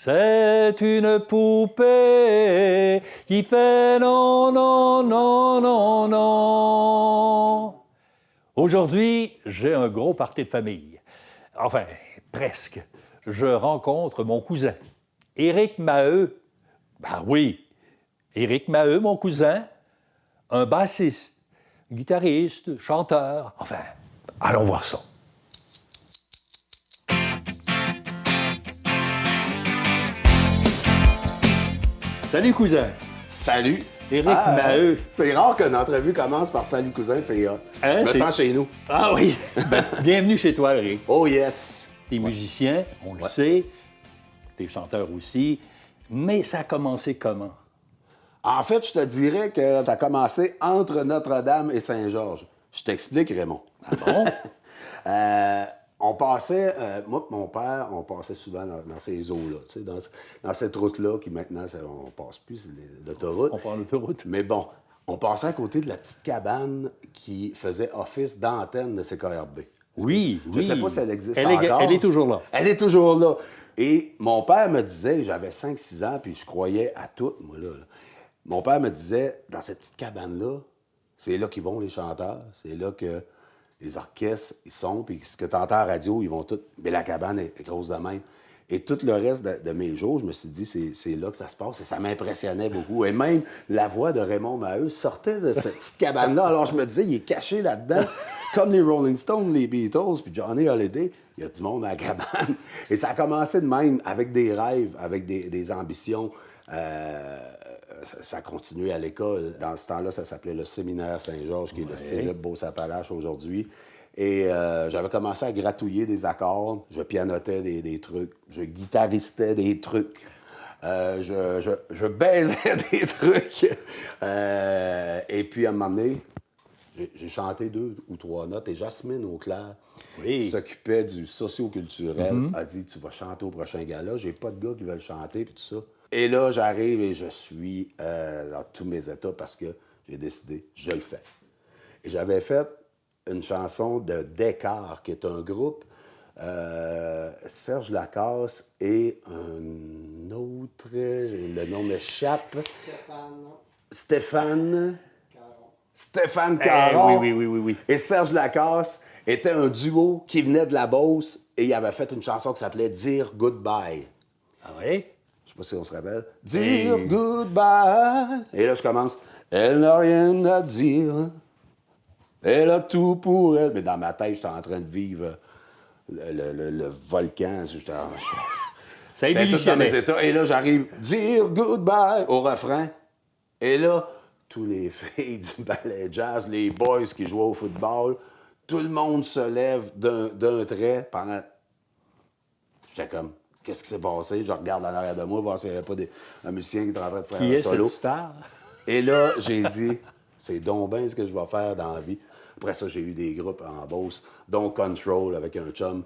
C'est une poupée qui fait non, non, non, non, non. Aujourd'hui, j'ai un gros party de famille. Enfin, presque. Je rencontre mon cousin, Éric Maheu. Ben oui, Éric Maheu, mon cousin, un bassiste, guitariste, chanteur. Enfin, allons voir ça. Salut, cousin. Salut! Éric Maheu. C'est rare qu'une entrevue commence par Salut cousin, c'est hot. Hein, Je me c'est- sens chez nous. Ah oui. Ben, bienvenue chez toi, Éric. Oh yes! T'es musicien, on le sait. T'es chanteur aussi. Mais ça a commencé comment? En fait, je te dirais que ça a commencé entre Notre-Dame et Saint-Georges. Je t'explique, Raymond. Ah bon? On passait, moi et mon père, on passait souvent dans ces eaux-là, tu sais, dans cette route-là qui maintenant, on passe plus, c'est l'autoroute. On prend l'autoroute. Mais bon, on passait à côté de la petite cabane qui faisait office d'antenne de CKRB. Oui, Je oui. sais pas si elle existe Elle encore. est toujours là. Elle est toujours là. Et mon père me disait, j'avais 5-6 ans, puis je croyais à tout, moi, là. Mon père me disait, dans cette petite cabane-là, c'est là qu'ils vont, les chanteurs. C'est là que les orchestres, ils sont, puis ce que tu entends à la radio, ils vont tout... Mais la cabane est grosse de même. Et tout le reste de mes jours, je me suis dit, c'est là que ça se passe. Et ça m'impressionnait beaucoup. Et même la voix de Raymond Maheu sortait de cette petite cabane-là. Alors je me disais, il est caché là-dedans, comme les Rolling Stones, les Beatles, puis Johnny Hallyday. Il y a du monde à la cabane. Et ça a commencé de même, avec des rêves, avec des ambitions. Ça a continué à l'école. Dans ce temps-là, ça s'appelait le Séminaire Saint-Georges, qui est le cégep Beauce-Appalaches aujourd'hui. Et j'avais commencé à gratouiller des accords. Je pianotais des trucs. Je guitaristais des trucs. Je baisais des trucs. Et puis, à un moment donné, j'ai chanté 2 ou 3 notes. Et Jasmine Auclair, Oui. qui s'occupait du socio-culturel, a dit, tu vas chanter au prochain gala. J'ai pas de gars qui veulent chanter, puis tout ça. Et là, j'arrive et je suis dans tous mes états parce que j'ai décidé, je le fais. Et j'avais fait une chanson de Descartes, qui est un groupe, Serge Lacasse et un autre, le nom m'échappe. Stéphane Caron. Oui. Et Serge Lacasse était un duo qui venait de la Beauce et il avait fait une chanson qui s'appelait Dire Goodbye. Ah oui? Je sais pas si on se rappelle. Dire goodbye. Et là, je commence. Elle n'a rien à dire. Elle a tout pour elle. Mais dans ma tête, j'étais en train de vivre le volcan. J'étais Ça j'étais tout dans mes évolutionnait. états. Et là, j'arrive. Dire goodbye au refrain. Et là, tous les filles du ballet jazz, les boys qui jouaient au football, tout le monde se lève d'un trait pendant. J'étais comme. Qu'est-ce qui s'est passé? Je regarde en arrière de moi, voir s'il n'y avait pas un musicien qui est en train de faire Qui un est solo. cette star? Et là, j'ai dit, c'est donc bien ce que je vais faire dans la vie. Après ça, j'ai eu des groupes en Beauce, dont Control avec un chum,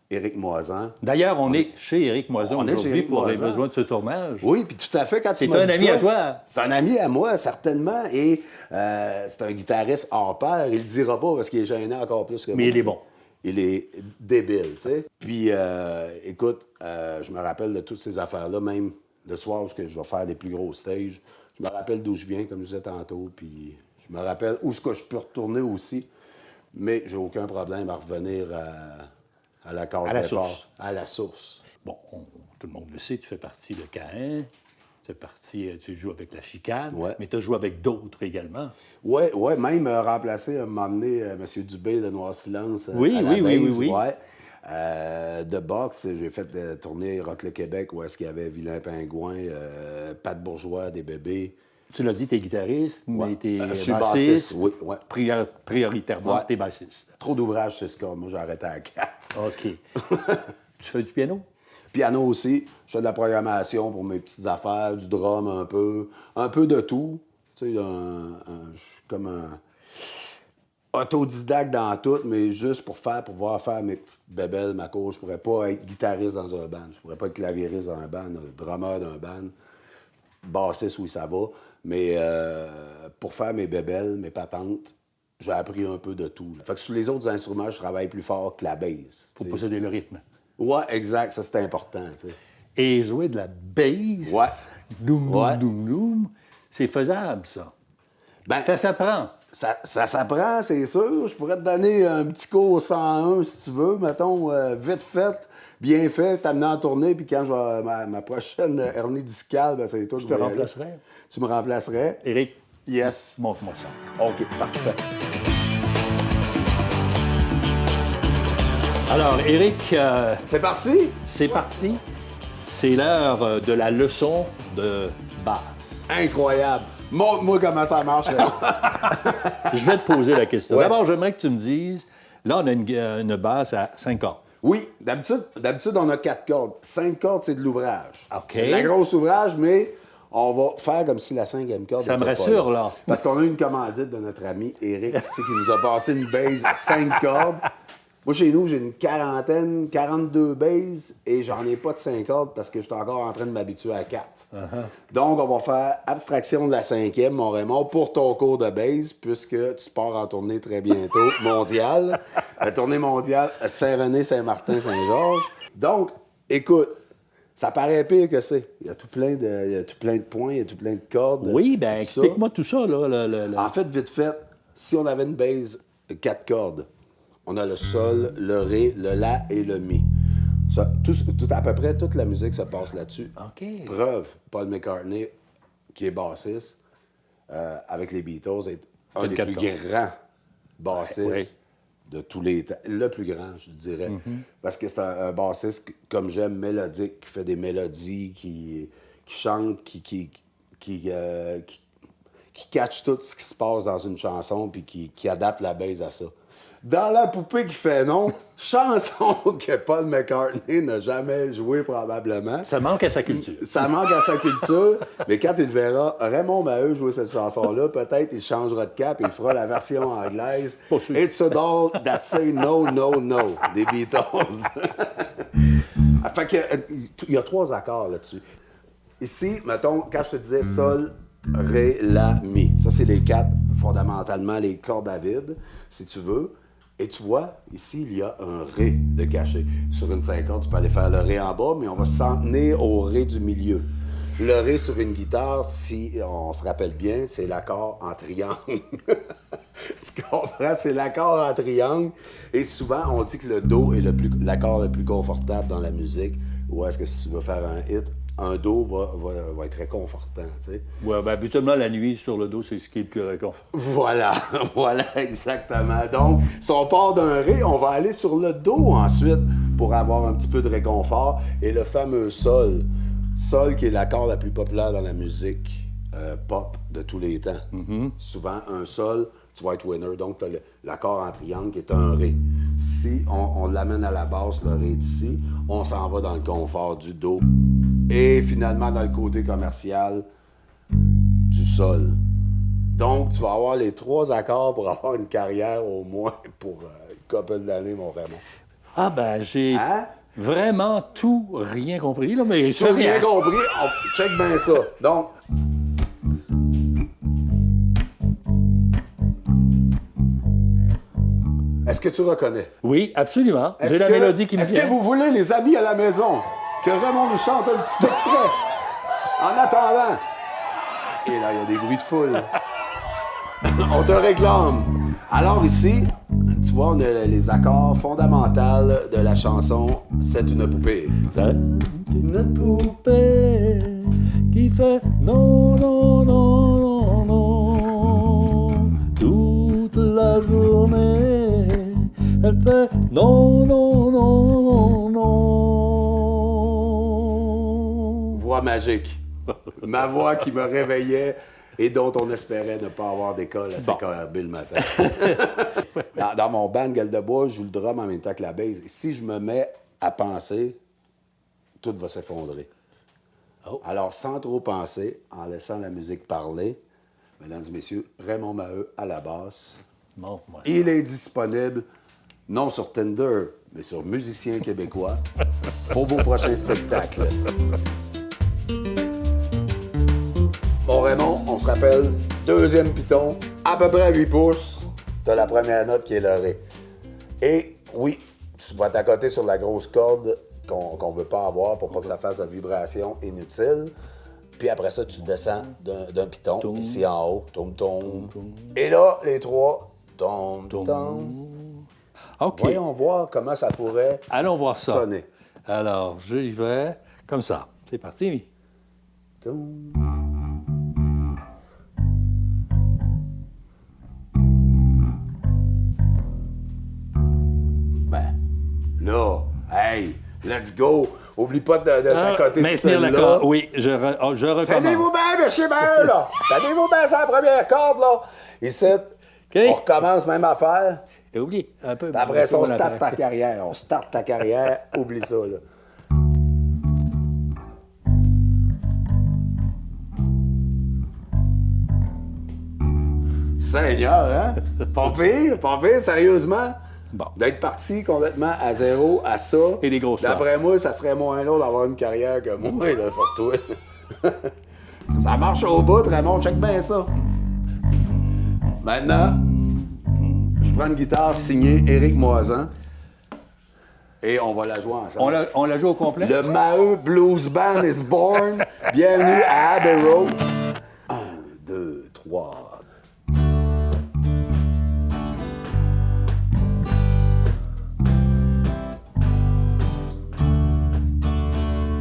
Éric Moisan. D'ailleurs, on est chez Éric Moisan On est chez aujourd'hui Éric pour les Moisan. besoins de ce tournage. Oui, puis tout à fait, quand tu C'est m'as un dit ami ça, à toi. c'est un ami à moi, certainement. Et c'est un guitariste hors pair. Il le dira pas parce qu'il est gêné encore plus que moi. Mais il est tu sais. bon. Il est débile, tu sais. Puis, écoute, je me rappelle de toutes ces affaires-là, même le soir où je vais faire des plus gros stages. Je me rappelle d'où je viens, comme je disais tantôt, puis je me rappelle où est-ce que je peux retourner aussi. Mais j'ai aucun problème à revenir à la case À la départ, source. à la source. Bon, tout le monde le sait, tu fais partie de Caïn. Tu joues avec la chicane, Ouais. mais tu as joué avec d'autres également. Ouais, même remplacé un moment donné M. Dubé de Noir Silence Oui, à la oui, oui, base, oui. ouais. De boxe, j'ai fait tourner Rock le Québec où est-ce qu'il y avait Vilain Pingouin, Pat Bourgeois, des bébés. Tu l'as dit, tu es guitariste, mais Ouais. tu es Je suis bassiste. bassiste, oui, ouais. Prioritairement, Ouais. tu es bassiste. Trop d'ouvrages chez Ska. Moi, j'ai arrêté à 4. OK. Tu fais du piano? Piano aussi. Je fais de la programmation pour mes petites affaires, du drum un peu de tout. Tu sais, je suis comme un autodidacte dans tout, mais juste pour pouvoir faire mes petites bébelles, ma cour. Je pourrais pas être guitariste dans un band. Je pourrais pas être claviériste dans un band, drummer d'un band, bassiste, oui, ça va. Mais pour faire mes bébelles, mes patentes, j'ai appris un peu de tout. Fait que sur les autres instruments, je travaille plus fort que la basse. Pour tu sais. posséder le rythme. Ouais, exact. Ça, c'est important, tu sais. et jouer de la bass. Ouais. Doum, doum, Ouais. doum, doum. C'est faisable, ça. Ben, Ça s'apprend. ça s'apprend, c'est sûr. Je pourrais te donner un petit cours 101 si tu veux, mettons, vite fait, bien fait, t'amener en tournée, puis quand je vais ma prochaine hernie discale, ben c'est toi Je qui te vais y aller. remplacerai. Tu me remplacerais? Éric, Yes. montre-moi ça. OK, parfait. Alors, Éric, C'est parti? c'est parti. C'est l'heure de la leçon de basse. Incroyable. Montre-moi comment ça marche. Je vais te poser la question. Ouais. D'abord, j'aimerais que tu me dises, là, on a une basse à 5 cordes. Oui, d'habitude, on a 4 cordes. 5 cordes, c'est de l'ouvrage. OK. C'est de la grosse ouvrage, mais on va faire comme si la 5e corde Ça me était pas rassure, là. Parce qu'on a une commandite de notre ami Éric ici qui nous a passé une base à 5 cordes. Moi, chez nous, j'ai une 42 bases et j'en ai pas de 5 cordes parce que je suis encore en train de m'habituer à 4. Donc, on va faire abstraction de la 5e, mon Raymond, pour ton cours de base, puisque tu pars en tournée très bientôt, mondiale. La tournée mondiale Saint-René, Saint-Martin, Saint-Georges. Donc, écoute, ça paraît pire que c'est. Il y a tout plein de points, il y a tout plein de cordes. Oui, bien, tout ça. explique-moi tout ça, là. En fait, vite fait, si on avait une base 4 cordes, on a le sol, le ré, le la et le mi. Ça, à peu près toute la musique se passe là-dessus. OK. Preuve, Paul McCartney, qui est bassiste avec les Beatles, est un des quatre plus cordes. grands bassistes Ouais. de tous les temps. Le plus grand, je dirais. Parce que c'est un bassiste, comme j'aime, mélodique, qui fait des mélodies, qui chante, qui catch tout ce qui se passe dans une chanson puis qui adapte la base à ça. Dans La poupée qui fait non, chanson que Paul McCartney n'a jamais jouée probablement. Ça manque à sa culture. Ça manque à sa culture, mais quand il verra Raymond Maheu jouer cette chanson-là, peut-être il changera de cap et il fera la version anglaise. Pas sûr. It's a doll that say no, no, no des Beatles. Fait que, il y a 3 accords là-dessus. Ici, mettons, quand je te disais sol, ré, la, mi. Ça, c'est les 4, fondamentalement, les cordes à vide, si tu veux. Et tu vois, ici, il y a un ré de caché. Sur une 5 cordes, tu peux aller faire le ré en bas, mais on va s'en tenir au ré du milieu. Le ré sur une guitare, si on se rappelle bien, c'est l'accord en triangle. Tu comprends? C'est l'accord en triangle. Et souvent, on dit que le do est l'accord le plus confortable dans la musique. Ou est-ce que si tu veux faire un hit, un do va être réconfortant, tu sais. Ouais, ben, habituellement, la nuit, sur le dos, c'est ce qui est le plus réconfortant. Voilà, voilà, exactement. Donc, si on part d'un ré, on va aller sur le do ensuite pour avoir un petit peu de réconfort. Et le fameux sol, sol qui est l'accord la plus populaire dans la musique pop de tous les temps. Souvent, un sol, tu vas être winner. Donc, tu as l'accord en triangle qui est un ré. Si on l'amène à la basse, le ré est ici, on s'en va dans le confort du do. Et finalement, dans le côté commercial, du sol. Donc, tu vas avoir les 3 accords pour avoir une carrière au moins pour une couple d'années, mon Raymond. Ah, ben, j'ai Hein? vraiment tout, rien compris, là, mais Tu as bien compris? Check bien ça. Donc, est-ce que tu reconnais? Oui, absolument. J'ai Est-ce la que- mélodie qui me Est-ce vient. que vous voulez, les amis à la maison, que Raymond nous chante un petit extrait? En attendant. Et là, il y a des bruits de foule. On te réclame. Alors ici, tu vois, on a les accords fondamentaux de la chanson « C'est une poupée ». C'est une poupée qui fait non, non, non, non, non. Toute la journée, elle fait non, non, non, non. Voix magique. Ma voix qui me réveillait et dont on espérait ne pas avoir d'école à CKRB le matin. Dans mon band Gueule de bois, je joue le drum en même temps que la bass. Si je me mets à penser, tout va s'effondrer. Oh. Alors, sans trop penser, en laissant la musique parler, mesdames et messieurs, Raymond Maheu à la basse. Montre-moi ça. Il est disponible, non sur Tinder, mais sur Musiciens québécois, pour vos prochains spectacles. Bon, Raymond, on se rappelle, 2e piton, à peu près à 8 pouces. T'as la première note qui est le ré. Et oui, tu vas t'accoter sur la grosse corde qu'on veut pas avoir pour pas que ça fasse de vibration inutile. Puis après ça, tu descends d'un piton, ici en haut, tom-tom. Et là, les trois, tom-tom. OK. Voyons voir comment ça pourrait Allons voir ça. sonner. Alors, j'y vais comme ça. C'est parti. Tom. Ben, là, hey, let's go. Oublie pas de t'accoter maintenir celle-là. l'accord. Oui, je recommence. Tenez-vous bien, monsieur Maheu, là. Tenez-vous bien sur la première corde, là. Ici, on recommence même affaire. Et oublie un peu. Puis après ça, on starte ta carrière. On starte ta carrière. Oublie ça, là. Seigneur, hein? Pas pire, sérieusement. Bon. D'être parti complètement à zéro à ça. Et des grosses D'après moi, ça serait moins long d'avoir une carrière que moi, là, pour toi. Ça marche au bout, Raymond, check bien ça. Maintenant, je prends une guitare signée Éric Moisan et on va la jouer ensemble. On la joue au complet? Le Maheu Blues Band is born. Bienvenue à Abbey Road. 1, 2, 3.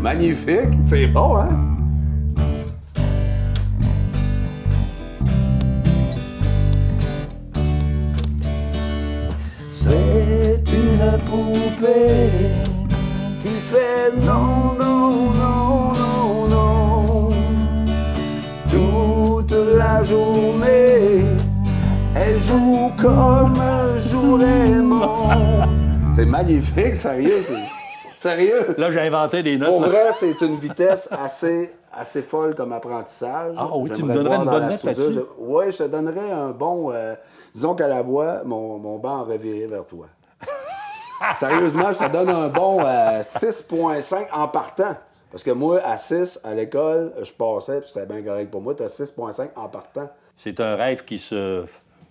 Magnifique, c'est bon, hein? C'est une poupée qui fait non, non, non, non, non. Toute la journée, elle joue comme joue Raymond. C'est magnifique, sérieux, Sérieux? Là, j'ai inventé des notes. Pour là. vrai, c'est une vitesse assez folle comme apprentissage. Ah oui, tu me J'aimerais donnerais voir une dans bonne la note soudure. là-dessus? Oui, je te donnerais un bon... disons qu'à la voix, mon banc aurait viré vers toi. Sérieusement, je te donne un bon 6.5 en partant. Parce que moi, à 6, à l'école, je passais, puis c'était bien correct pour moi. Tu as 6.5 en partant. C'est un rêve qui se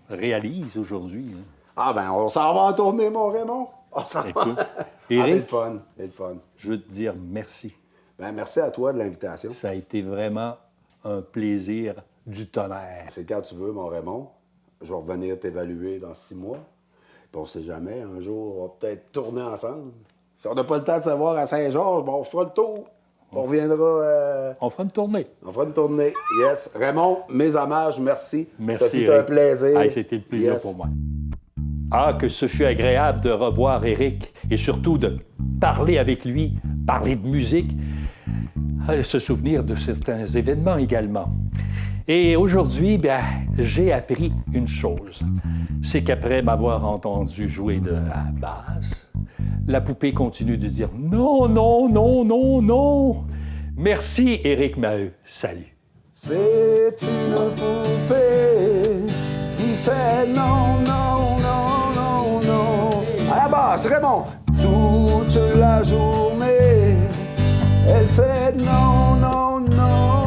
réalise aujourd'hui. Hein. Ah ben, on s'en va en tournée, mon Raymond. On s'en va. Écoute, C'est le Éric, fun, c'est le fun. je veux te dire merci. Ben, merci à toi de l'invitation. Ça a été vraiment un plaisir du tonnerre. C'est quand tu veux, mon Raymond. Je vais revenir t'évaluer dans 6 mois. Puis on sait jamais, un jour, on va peut-être tourner ensemble. Si on n'a pas le temps de se voir à Saint-Georges, bon, on fera le tour. On reviendra... On fera une tournée. On fera une tournée. Yes. Raymond, mes hommages, merci. Merci, Ça fut Éric. un plaisir. Ah, c'était le plaisir Yes. pour moi. Ah, que ce fut agréable de revoir Éric et surtout de parler avec lui, parler de musique, se souvenir de certains événements également. Et aujourd'hui, bien, j'ai appris une chose. C'est qu'après m'avoir entendu jouer de la basse, la poupée continue de dire non, non, non, non, non. Merci, Éric Maheu. Salut. C'est une poupée qui fait non, non, non, non, non. À la basse, Raymond. Toute la journée, elle fait non, non, non.